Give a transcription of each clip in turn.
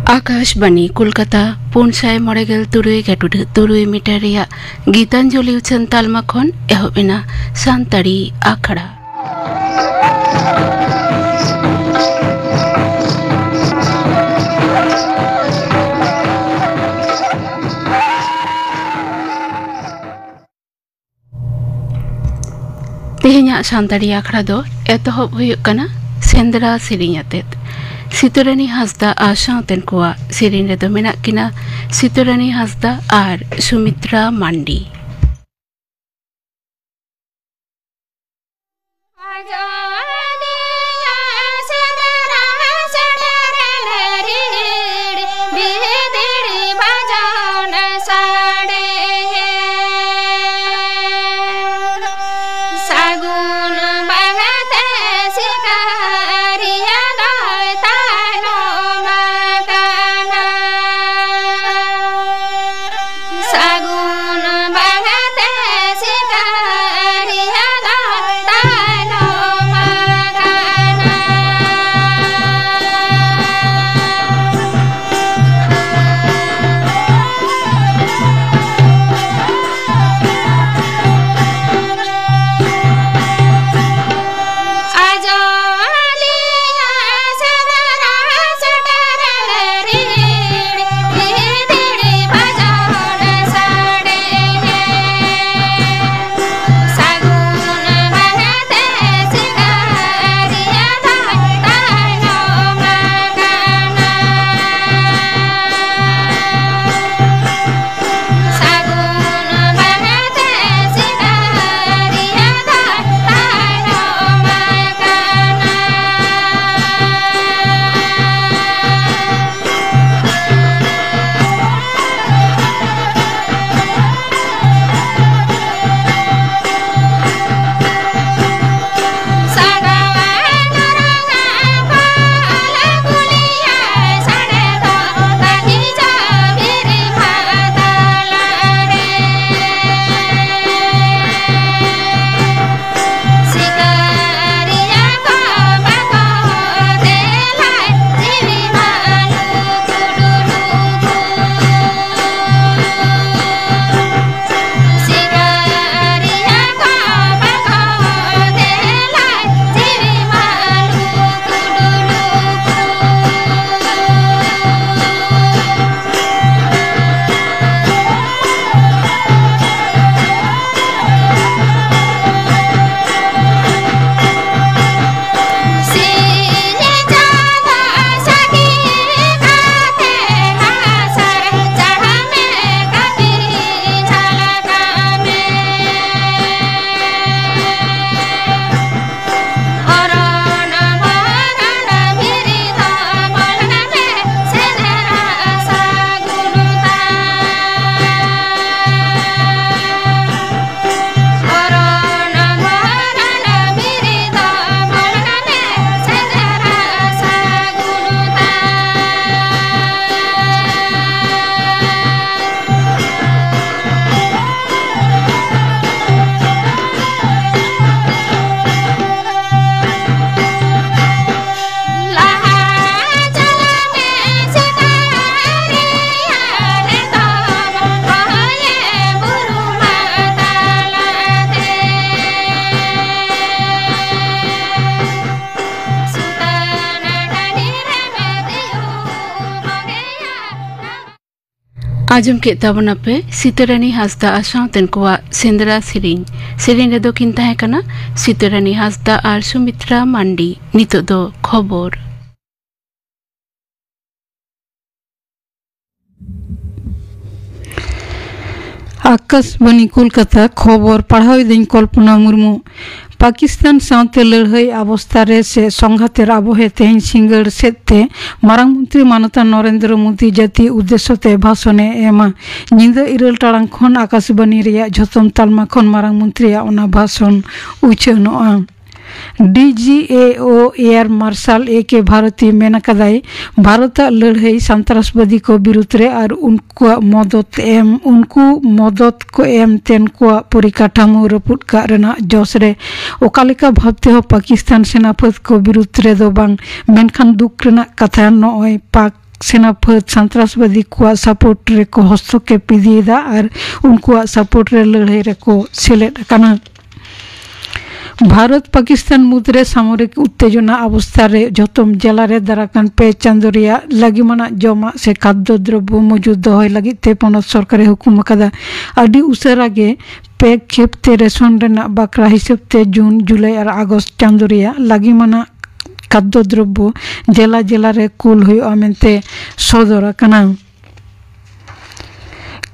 Akashvani Kolkata 493 metre Geetanjali उछन तालमा खन एहबेना सानताड़ी आखड़ा तेहኛ सानताड़ी आखड़ा दो एतहब हुयुग कना सेंद्रा सेरिंग आतेत सितुरानी हांसदा आर सावतेन कोआ सेरिंग रेदो मेनाग किना सितुरानी हांसदा आर सुमित्रा मांडी। आजम के ताबना पे सितुरानी हांसदा आर सावतेन कोआ सेंद्रा सेरिंग रेदो किन ताहे कना सितुरानी हांसदा आर सुमित्रा मांडी। नितो दो खबर आकाशवाणी कोलकाता खबर पढ़ाई दिन कल्पना मुर्मू पाकिस्तान सावते लड़ाई अवस्था से संघातेर आबहे तेहन सिंगड़ सेते मारांग मंत्री मानता नरेंद्र मोदी जाति उद्देश्यते भाषणे एमा निंदा 9 टाड़ांग खन आकाशवाणी रिया झोतम तालमा खन मारांग मंत्रिया ओना भाषण उछानोआ। डीजीएओ एयर मार्शल ए के भारती मेना कदाई भारत लड़ाई सन्त्रासबादी को विरुद्ध और उनको मदद को एम तेन को परिकाठामो रपुद का रेना जोसरे ओकालिका भावते हो पाकिस्तान सेनापति को विरुद्ध रे दो बांग मेनखान दुख रेना कथा नय पाक सेना फद सन्त्रासबादी को सपोर्ट रे को हस्तक्षेप इदीदा और उनको सपोर्ट रे लड़ाई रे को सेलेद कना भारत पाकिस्तान मुद्रे सामरिक उत्तेजना अवस्था रे जतम जिला रे दाराकान पे चांदोरिया लगिमाना जमा से खाद्य द्रव्य मौजूद दोहय लगित ते पनत सरकारे हुकुम कदा आदि उसरा गे पे खेपते रेशन रेना बाकरा हिसाब ते जून जुलाई और अगस्त चांदोरिया लगिमाना खाद्य द्रव्य जिला जिला रे कुल हुई मेनते सदर कना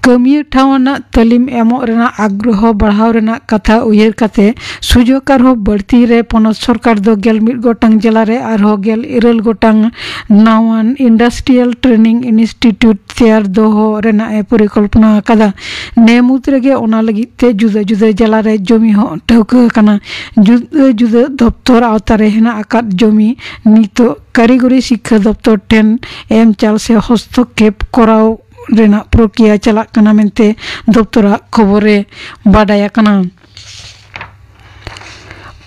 कमिया ठावना तालीम एमो रेना आग्रह बढ़ाव रेना कथा उयहर काते सुजोग आरो बढ़ती रे पनत सरकार दो गेल मिड गोटांग जिला रे आरो गेल इरल गोटांग नावान इंडस्ट्रियल ट्रेनिंग इंस्टीट्यूट तैयार दोहो रेना ए परिकल्पना कदा नेमुत रेगे ओना लगी ते जुदा जुदा जिला रे जमी हो ठौका कना जुदा जुदा दफ्तर आवतारे हेना आकात जमी नितो कारिगरी शिक्षा दफ्तर टेन एम चाल से हस्तक्षेप कराओ रेना प्रक्रिया चला कना मेनते दफ्तरा खबरे बाडाया कना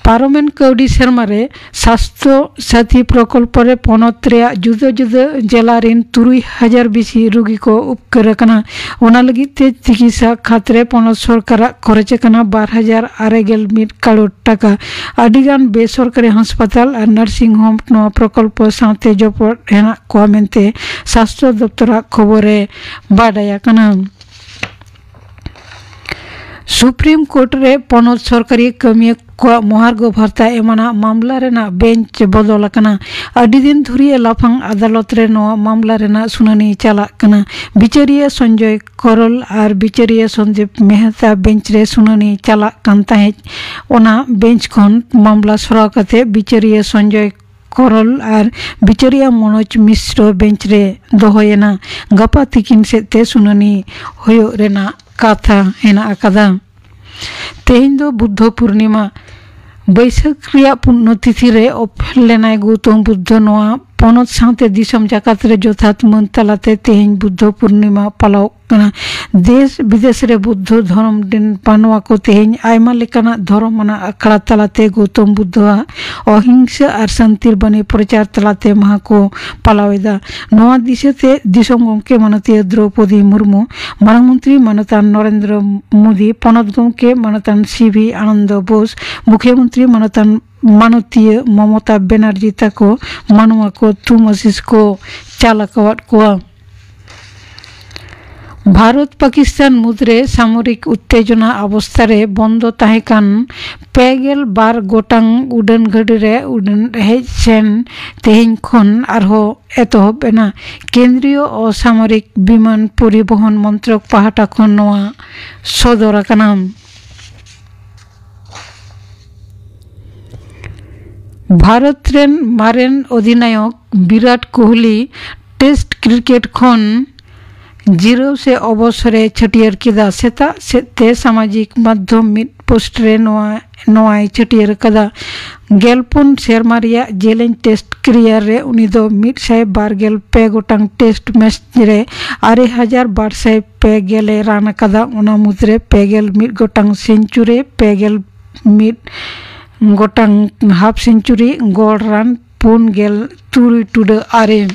पार्लामेंट कौडी शर्मारे स्वास्थ्य साथी प्रकल्प रे पनत रे जुदा जुदा जिला रेन 3000 बेसी रोगी को उपकर कना ओना लगी ते चिकित्सा खातरे पनत सरकार खरच कना 12061 करोड़ टाका आदिगान बेसरकारी अस्पताल और नर्सिंग होम नो प्रकल्प साथे जपट हेना को मेनते स्वास्थ्य दफ्तरा खबरे बाडाया कना सुप्रीम कोर्ट रे पनत सरकारी कमिया को महार्ग भर्ता एमाना मामला रेना बेंच बदल कना आदि दिन धुरिया लाफांग अदालत रे नो मामला रेना सुनानी चला कना बिचारिया संजय करल और बिचारिया संदीप मेहता बेंच रे सुनानी चला कान ताहे ओना बेंच खन मामला सरा कते बिचारिया संजय करल और बिचारिया मनोज मिश्र बेंच रे दोहयना गपा तिकिन सेते सुनानी होयो रेना कथा हेना अकादा तेहिं दो बुद्ध पूर्णिमा बैसाख रिया पुण्यतिथि रे अफेल लेनाय गौतम बुद्ध नोआ पनत साथे दिसम जाकात रे जथात मन तालाते तेहिं बुद्ध पूर्णिमा पालाव कना देश विदेश रे बुद्ध धर्म दिन पानवा को तेहिं आयमा लेकाना धर्मना अखड़ा तालाते गौतम बुद्ध अहिंसा और शांतिर बने प्रचार तालाते महा को पालावेदा नोआ दिशते दिसम गमके मानतीय द्रौपदी मुर्मू मारांग मंत्री मानतान नरेंद्र मोदी पनत गमके मानतान सीवी आनंद बोस मुख्यमंत्री मानतान मानतीय ममता बनर्जी ताको मानवा को तुमसिस को चालकवाट को भारत पाकिस्तान मुद्रे सामरिक उत्तेजना अवस्था रे बंद ताहेकान पेगेल बार गोटांग उड़ान गाड़ी रे उड़ान हेज सेन तेहिं खन आरहो एतहब एना केंद्रीय असामरिक विमान परिवहन मंत्रक पाहाटा खन नोआ सदर काना भारत रेन मारेन अधिनायक विराट कोहली टेस्ट क्रिकेट खन जीरो से अवसरे छटियर किदा सेता सेते सामाजिक माध्यम मिड पोस्ट रे नोआई छटियर कदा गेलपुन शेरमारिया जेलें टेस्ट क्रियर रे उनी दो 112 गोटांग टेस्ट मैच रे 6200 पे गेले रान कदा उना मुद्रे पेगेल मिड गोटांग सेंचुरी पेगेल मिड गोटांग हाफ सेंचुरी गोल रन पुन गेल तुरी टुडे आरे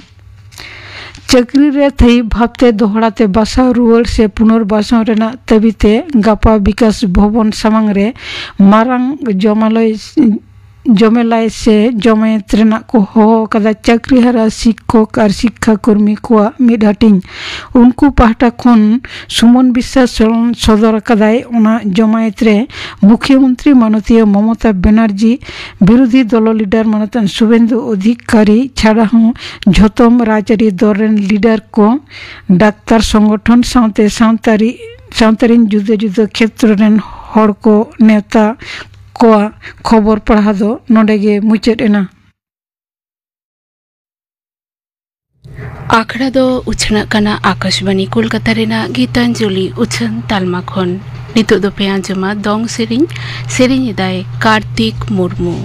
चक्री रे थई भावते दोहड़ाते बासा रुआर से पुनर्बासन रेना तबिते गापा विकास भवन सामांग रे मारांग जमेलाय से जमायत रेना को हो कदा चक्री हरा शिक्षक और शिक्षाकर्मी को मिड हाटिंग उनको पाहटा खन सुमन विश्वास सदर कदाय उना जमायत रे मुख्यमंत्री मानतीय ममता बनर्जी विरोधी दल लीडर मानतन शुभेंदु अधिकारी छाड़ा हूँ झतम राजरी दौरेन लीडर को डाक्तार संगठन सावते सावतारीन जुदा जुदा क्षेत्र रेन हड़ को नेता को खबर पढ़ा दो नोडेगे मुचेद एना आखड़ा दो उछना कना आकाशवाणी कोलकाता रेना गीतांजलि उछन तालमा खन नितो दो पे आंजमा दोंग सेरिंग दाय कार्तिक मुर्मू।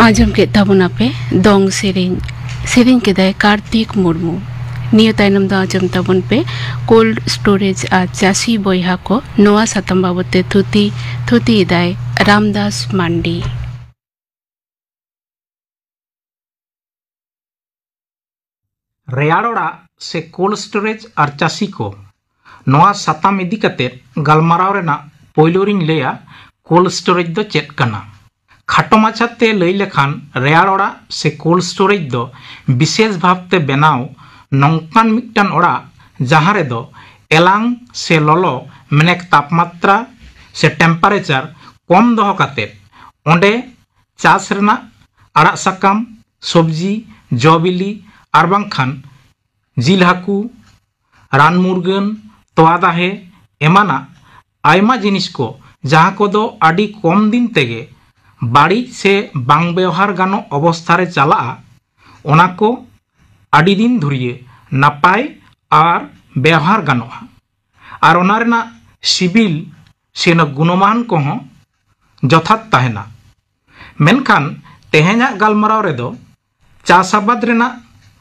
आजम के तबना पे दोंग सेरिंग के दाय कार्तिक मुर्मू नियो तायनम दा आजम तबन पे कोल्ड स्टोरेज आ चासी बोयहा को नोआ सातम बाबते थुती दाय रामदास मांडी रेयाड़ोड़ा से कोल्ड स्टोरेज और चासी को नोआ साताम इदी कते गलमाराव रेना पोइलोरिंग लेया कोल्ड स्टोरेज दो चेक कना खाटो माछाते लई लेखान रेयाड़ोड़ा से कोल्ड स्टोरेज दो विशेष भावते बनाव नौकान मिक्टान ओड़ा जहाँ रे दो एलांग से ललो मेनेक तापमात्रा से टेम्पारेचर कम दोहो काते ओंडे चास रेना आड़ा साकाम सब्जी जबिली आर बांखान जिल हाकू रान मुरगन तोआ दाहे एमाना आयमा जिनिस को जहाँ को दो आडी कम दिन तेगे बाड़ी से बांग व्यवहार गानो अवस्था रे चला ओना को आडी दिन धुरिए नापाय आर व्यवहार गानोआ आर ओना रेना सिबिल से गुणमान को जथात तहना। मेनखान तेहेñाग गालमाराव रेदो चास आबाद रेना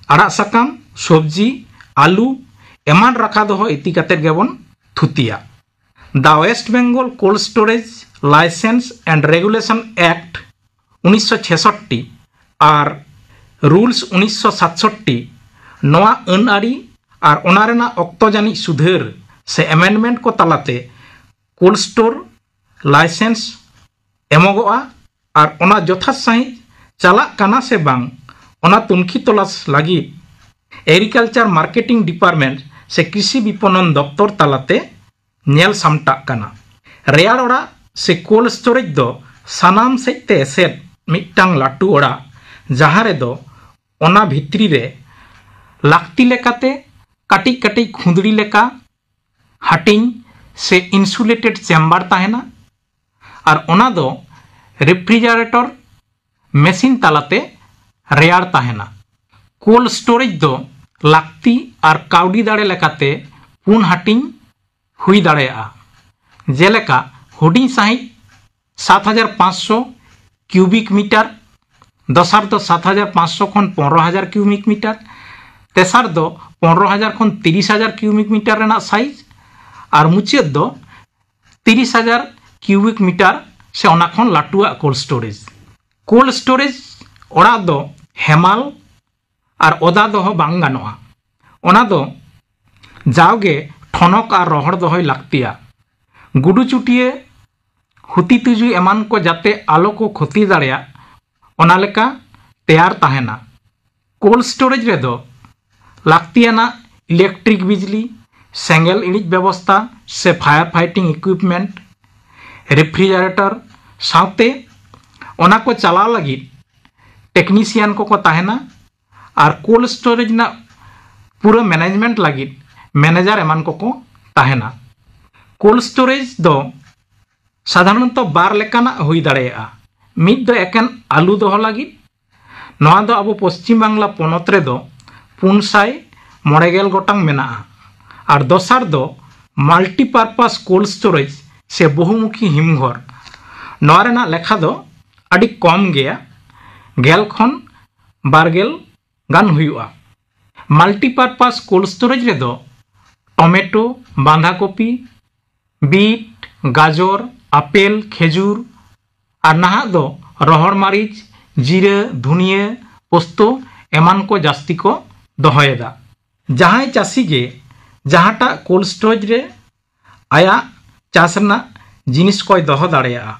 आड़ा साकाम सब्जी आलू एमान राखा दोहो इति कातेद गेबन थुतिया। The West Bengal cold storage licence and regulation act 1966 और रूल्स 1967 नवा अन आरी और ओना रेना ऑक्तो जानी सुधार से एमेंडमेंट को तलाते कोल्ड स्टोर लाइसेंस एमोगोआ और ओना जथात सही चला काना से बांग ओना तुनखी तलाश लगी एग्रीकल्चर मार्केटिंग डिपार्टमेंट से कृषि विपणन दफ्तर तलाते नेल सामटा काना। रेयाड़ ओड़ा से कोल्ड स्टोरेज दो सानाम सेते एसेट मिट्टांग लाटू ओड़ा जहाँ रे दो ओना भित्री रे लाक्ति लेकाते काटी काटी खुंदड़ी लेका हाटिंग से इंसुलेटेड चेम्बर तहना और ओना दो रेफ्रिजारेटर मेसिन तालाते रेयाड़ तहना। कोल्ड स्टोरेज दो लाक्ति और काउडी दाड़े लेकाते पुन हाटिंग हुई दाड़ेया। जेलेका हुडिंग साही 7500 क्यूबिक मीटर, दसार दो 7500 खन 15000 क्यूबिक मीटर, तेसार दो 15000 खन 30000 क्यूबिक मीटर रेना साइज और मुचाद दो 30000 क्यूबिक मीटर से ओना खन लाटुआ कोल्ड स्टोरेज। कोल्ड स्टोरेज ओड़ा दो हेमाल और ओदा दोहो बांग गानोआ। ओना दो जाओगे ठनक और रोहड़ दोहोय लाक्तिया। गुडू चुटिये हुती तुजु एमान को जाते आलो को क्षति दाड़ेया ओना लेका तैयार तहना। कोल्ड स्टोरेज रे दो लाक्तियाना इलेक्ट्रिक बिजली, सेंगेल इणिज व्यवस्था से फायर फाइटिंग इक्विपमेंट, रेफ्रिजारेटर साउते ओना को चलाव लगी टेक्नीशियन को तहना और कोल्ड स्टोरेज ना पूरा मैनेजमेंट लगी मैनेजर एमान को तहना। कोल्ड स्टोरेज दो साधारणतः बार लेकाना हुई दाड़ेया। मिद दो एकेन आलू दोहो लगी नोआ दो अब पश्चिम बांगला पनत रे दो 590 गोटांग मेना और दोसार दो माल्टीपारपास कोल्ड स्टोरेज से बहुमुखी हिमघर नोआ रेना लेखा दो अड़ी कम गया 10 खन 12 गान हुआ। माल्टीपारपास कोल्ड स्टोरेज रे दो टमेटो, बांधाकपी, बीट, गाजर, आपेल, खेजूर और नहा दो रोहड़ मारिच, जीरा, धुनिया, पोस्तो एमान को जास्ती को दोहयेदा। जहाँ चाषी गे जहाँटा कोल्ड स्टोरेज रे आया चाष रना जिनिस को दोह दाड़ेया।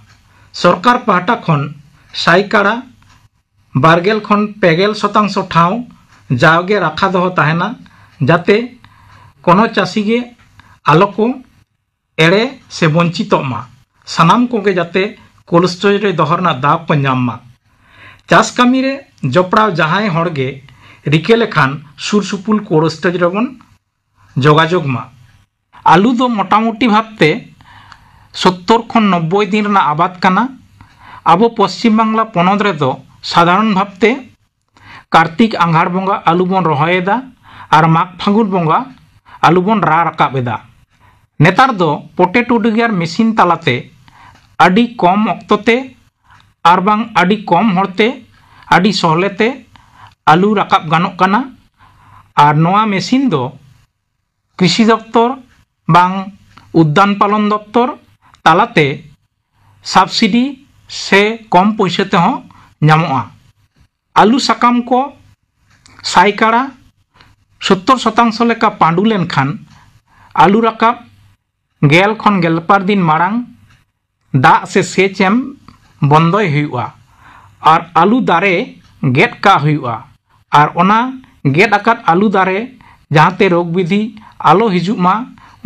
सरकार पाहटा खन साइकाड़ा 12 खन 50% ठाव जाओगे राखा दोह तहना जाते कोनो चाषी गे आलो को एड़े से वंचित मा सानाम को गे जाते कोल्ड स्टोरेज रे दोहरना दाव को नाम मा। चाष कामी रे जपड़ाव जहां हड़गे रिके लेखान सुर सुपुल कोल्ड स्टोरेज रेबन जोगाजोग मा। आलू दो मोटामुटी भावते 70 खन 90 दिन रना आबाद काना। अब पश्चिम बांगला पनत रे दो साधारण भावते कार्तिक आंघाड़ बंगा आलू बन रहोयेदा और माघ फागुन बंगा आलू बन रा राकाबेदा। नेतार दो पोटेटो डिगार मेसिन तालाते अडी कम अक्तोते और बांग अडी कम हड़ते अडी सहलेते आलू राकाब गानोक काना। और नोआ मेसिन दो कृषि दफ्तर बांग उद्यान पालन दफ्तर तालाते सब्सिडी से कम पैसे हो नामोआ। आलू साकाम को साइकाड़ा 70% लेका पांडू लेनखान आलू राकाब 10 खन 12 दिन मारांग दा से सेच एम बंदय हुआ और आलू दारे गेट का हुआ और ओना गेट आकाद आलू दारे जहाँते रोग विधि आलो हिजुमा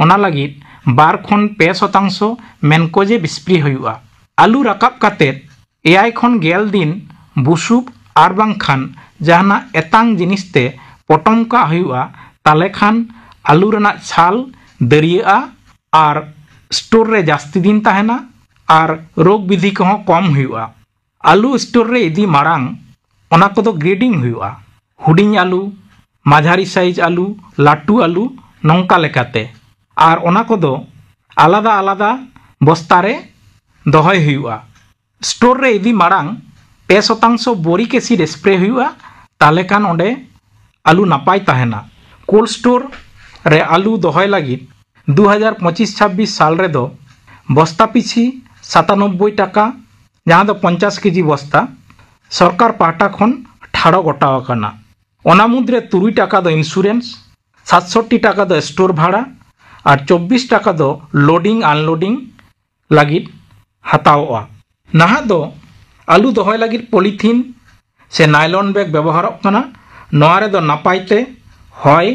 ओना लगित 2 खन 5% मेनकोजे बिस्प्री हुआ। आलू राकाब कातेद 6 खन 10 दिन बुसुब और बांखान जहाना एतांग जिनिसते पटम का हुआ ताले खान आलू रना छाल दरिया और स्टोर रे जास्ती दिन तहना और रोग विधि को कम हुआ। आलू स्टोर रे इदी मारांग ओना को दो ग्रेडिंग हुआ। हुडिंग आलू, माझारी साइज आलू, लाटू आलू नौका लेकाते और ओना को दो आलादा आलादा बस्तारे दहय हुआ। स्टोर रे इदी मारांग 2% बोरिक एसिड स्प्रे हुआ ताले खान ओंडे आलू नापाय ताहेना। कोल्ड स्टोर रे आलू दहय लगी 2025-26 साल रे दो बस्ता पिछी 97 टाका जहाँ दो 50 केजी बस्ता सरकार पाहटा खन ठाड़ो गोटावाकाना। ओना मुद्रे 3 टाका दो इंश्योरेंस, 67 टाका दो स्टोर भाड़ा और 24 टाका दो लोडिंग अनलोडिंग लगी हतावा। नहा दो आलू दहय लगी पॉलीथीन से नायलॉन बैग व्यवहार करना। नोआरे दो नापायते हय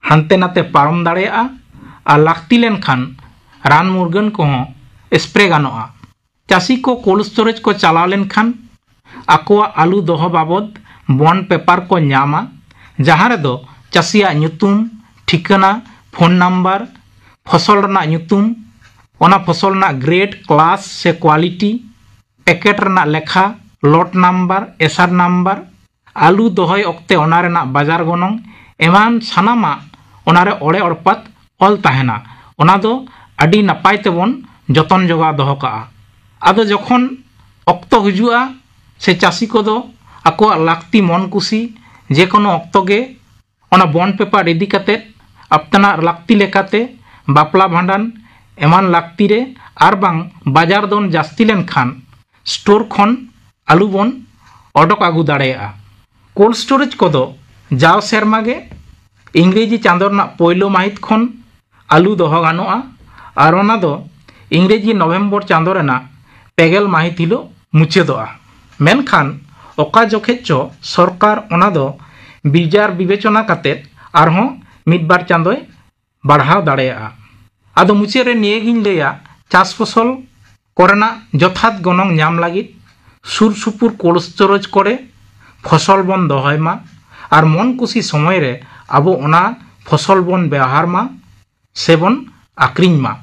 हानते नाते पारम दाड़ेया और लाक्ति लेनखान रान मुरगन को स्प्रे गानोआ। चाषी को कोल्ड स्टोरेज को चलाव लेनखान आकोआ आलू दोह बाबद बॉन्ड पेपर को नामा जहाँ रे दो चाषिया ᱧᱩᱛᱩᱢ, ठिकाना, फोन नंबर, फसल रना ᱧᱩᱛᱩᱢ, ओना फसल रना ग्रेड, क्लास से क्वालिटी, पैकेट रना लेखा, लॉट नंबर, एसआर नंबर, आलू दोहय ओक्ते ओना रेना बाजार गनंग एमान सानामा ओनारे ओड़े ओड़पात ऑल ताहेना। ओना दो अडी नापाय तेबन जतन जोगा दोह काआ। आदो जखन ऑक्तो हिजुआ से चाषी को दो आकोआ लाक्ति मन कुसी जे कोनो ऑक्तो गे ओना बॉन्ड पेपर इदी काते अपना लाक्ति लेकाते बापला भांडान एमान लाक्ति रे आर बांग बाजार दोन जास्ती लेन खान स्टोर खन आलू बन ओडक आगू दाड़ेया। कोल्ड स्टोरेज को दो जाव सेरमा गे इंग्रेजी चांदो रना पहलो माहित खन आलू दोह गानोआ और ओना दो इंग्रेजी नवेम्बर चांदो रेना 50 माहित हिलो मुचादोआ। मेनखान ओका जखेचो सरकार ओना दो बिजार विवेचना काते आरहों मिदबार चांदोय बढ़ाव दाड़ेया। आदो मुचे रे नियेगिन लेया चाष फसल कोरेना जथात गनंग नाम लागित सुर सुपुर कोल्ड स्टोरेज करे फसल बन दहय मा और मन कुसी समय रे आबो ओना फसल बन व्यवहार मा सेबन आक्रिन मा।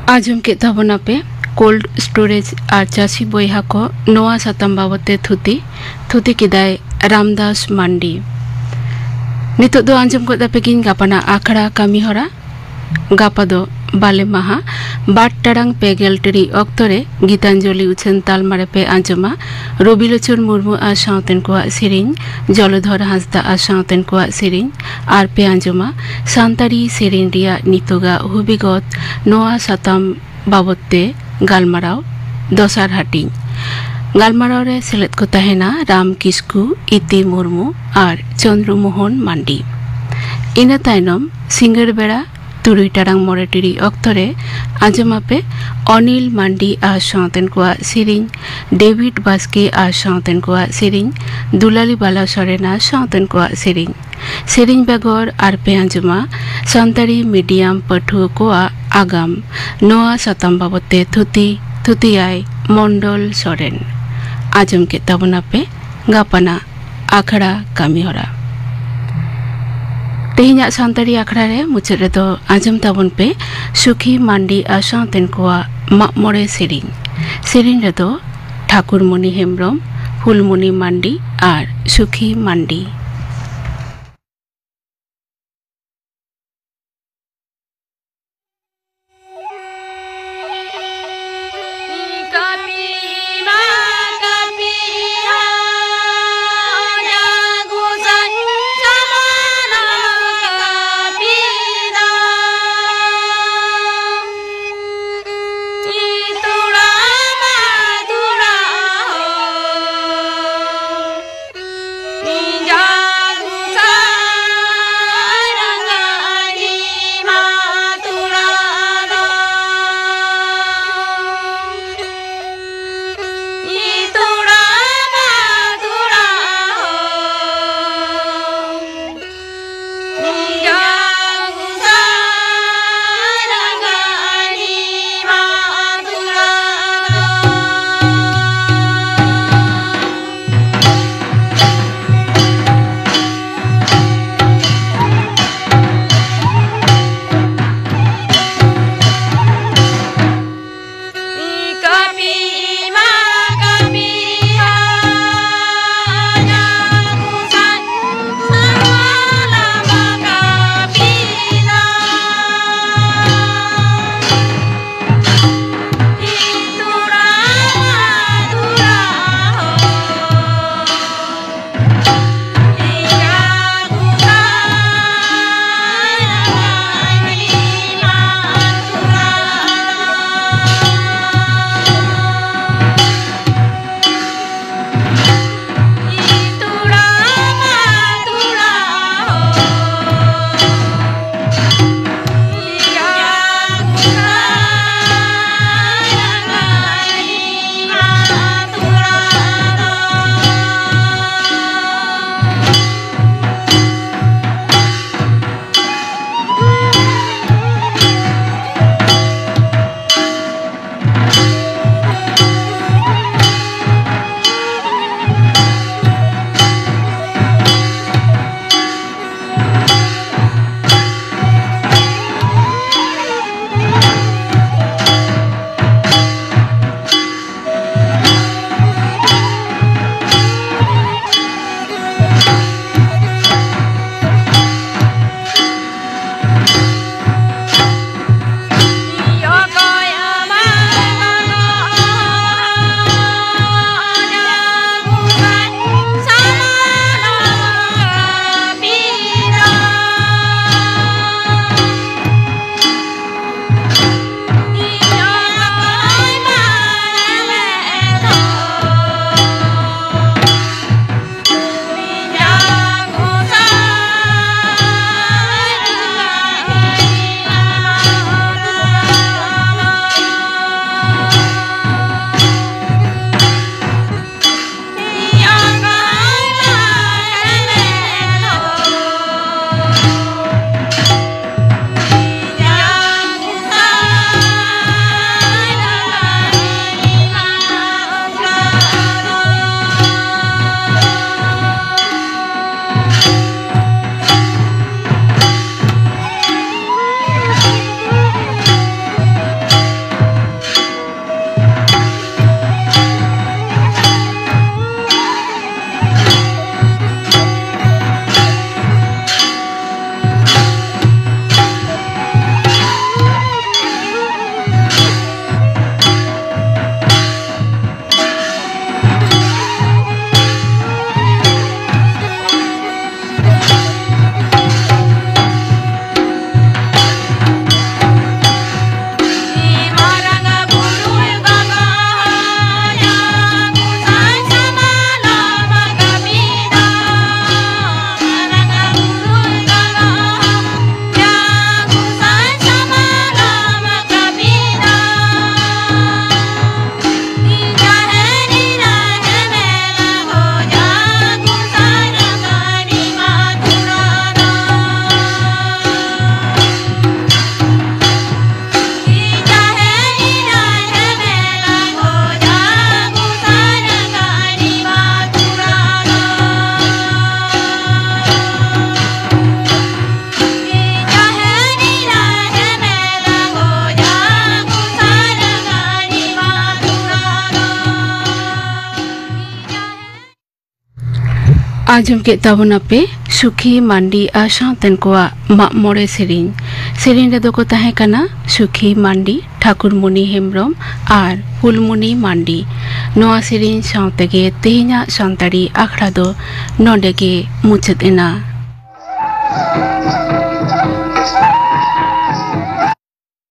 आजम के ताबना पे कोल्ड स्टोरेज और चाषी बयहा को नोआ सातम बाबते थुती किदाय रामदास मांडी। नितो दो आंजम को दापेगिन गापाना आखड़ा कामी हरा गापा दो बाले माहा 8 टाड़ांग 5 टिड़ी अक्तरे गीतांजलि उछन तालमारे पे आंजमा रबिलोचन मुर्मू आ सावतेन को सेरिंग, जलधर हांसदा आ सावतेन को सेरिंग आर पे आंजमा सान्तारी सेरिंग रिया नितोगा हुबिगत नोआ साताम बाबते गालमाराव दसार हाटिंग। गालमाराव रे सेलेद को तहेना राम किस्कू, इति मुर्मू और चंद्र मोहन मांडी। इना तायनम सिंगर बेड़ा 3 टाड़ांग 9 टिड़ी अक्तरे आंजमापे अनिल मांडी आ सावतेन को सेरिंग, डेविड बास्के आ सावतेन को सेरिंग, दुलाली बाला सरेना सावतेन को सेरिंग। सेरिंग बेगर आर पे आंजमा सान्तारी मीडियम पठुआ को आगाम नोआ साताम बाबते थुतियाय मंडल सरेन। आजम के ताबना पे गापाना आखड़ा कामीहरा। तेहिना सान्तारी आखड़ा रे मुचाद रे दो आजम ताबन पे सुखी मांडी आ सावतेन को मागमोड़े सेरिंग रे दो ठाकुरमणि हेम्ब्रम, फुलमणि मांडी और सुखी मांडी। जा आजम के ताबना पे सुखी मांडी आशा तेन को मा मोड़े सेरिन रे दो को तहे कना सुखी मांडी ठाकुरमुनि हेम्ब्रम और फुलमुनि मांडी नोआ सेरिन साउते गे तेहिना संतारी आखड़ा दो नोडे गे मुचाद एना।